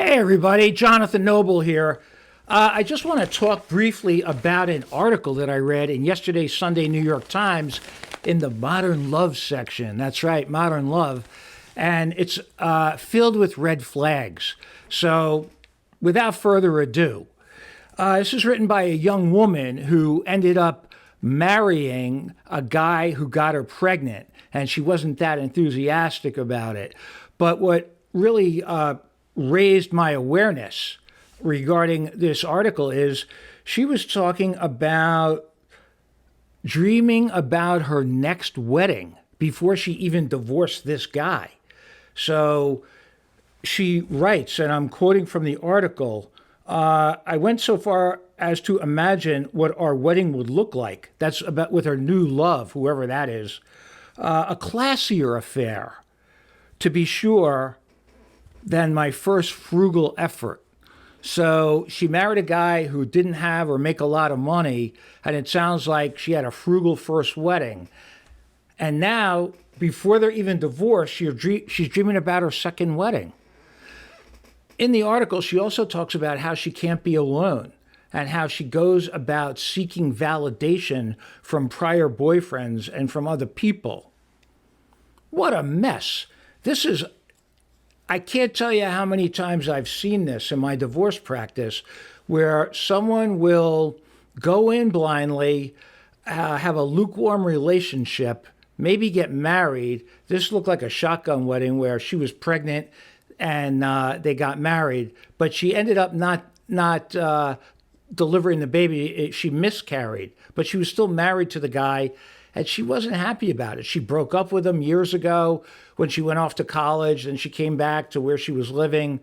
Hey everybody, Jonathan Noble here. I just want to talk briefly about an article that I read in yesterday's Sunday New York Times in the Modern Love section. That's right, Modern Love. And it's filled with red flags. So without further ado, this is written by a young woman who ended up marrying a guy who got her pregnant, and she wasn't that enthusiastic about it. But what really raised my awareness regarding this article is she was talking about dreaming about her next wedding before she even divorced this guy. So she writes, and I'm quoting from the article, I went so far as to imagine what our wedding would look like. That's about with her new love, whoever that is. A classier affair, to be sure, than my first frugal effort. So she married a guy who didn't have or make a lot of money, and it sounds like she had a frugal first wedding. And now, before they're even divorced, she's dreaming about her second wedding. In the article, she also talks about how she can't be alone and how she goes about seeking validation from prior boyfriends and from other people. What a mess. I can't tell you how many times I've seen this in my divorce practice where someone will go in blindly, have a lukewarm relationship, maybe get married. This looked like a shotgun wedding where she was pregnant and they got married, but she ended up not delivering the baby. She miscarried, but she was still married to the guy, and she wasn't happy about it. She broke up with him years ago when she went off to college, and she came back to where she was living.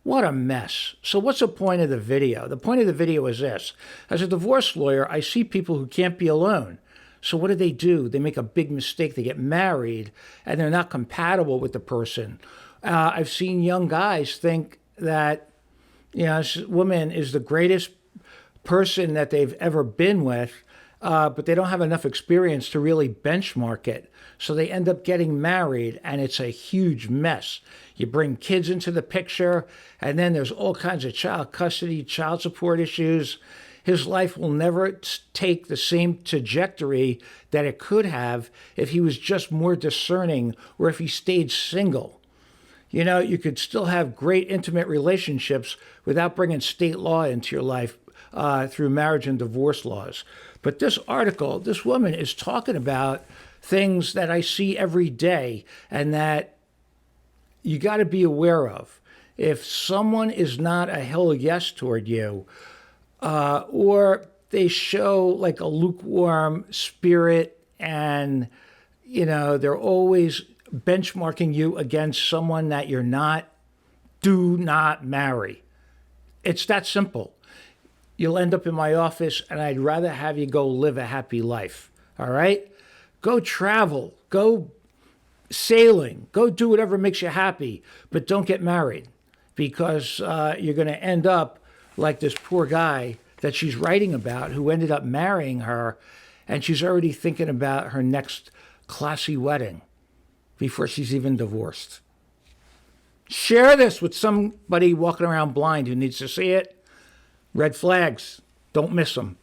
What a mess. So what's the point of the video? The point of the video is this. As a divorce lawyer, I see people who can't be alone. So what do? They make a big mistake. They get married, and they're not compatible with the person. I've seen young guys think that, this woman is the greatest person that they've ever been with, but they don't have enough experience to really benchmark it. So they end up getting married, and it's a huge mess. You bring kids into the picture, and then there's all kinds of child custody, child support issues. His life will never take the same trajectory that it could have if he was just more discerning or if he stayed single. You could still have great intimate relationships without bringing state law into your life through marriage and divorce laws. But this article, this woman is talking about things that I see every day and that you got to be aware of. If someone is not a hell yes toward you, or they show like a lukewarm spirit and, they're always benchmarking you against someone that you're not, do not marry. It's that simple. You'll end up in my office, and I'd rather have you go live a happy life, all right? Go travel, go sailing, go do whatever makes you happy, but don't get married because you're going to end up like this poor guy that she's writing about who ended up marrying her, and she's already thinking about her next classy wedding before she's even divorced. Share this with somebody walking around blind who needs to see it. Red flags. Don't miss them.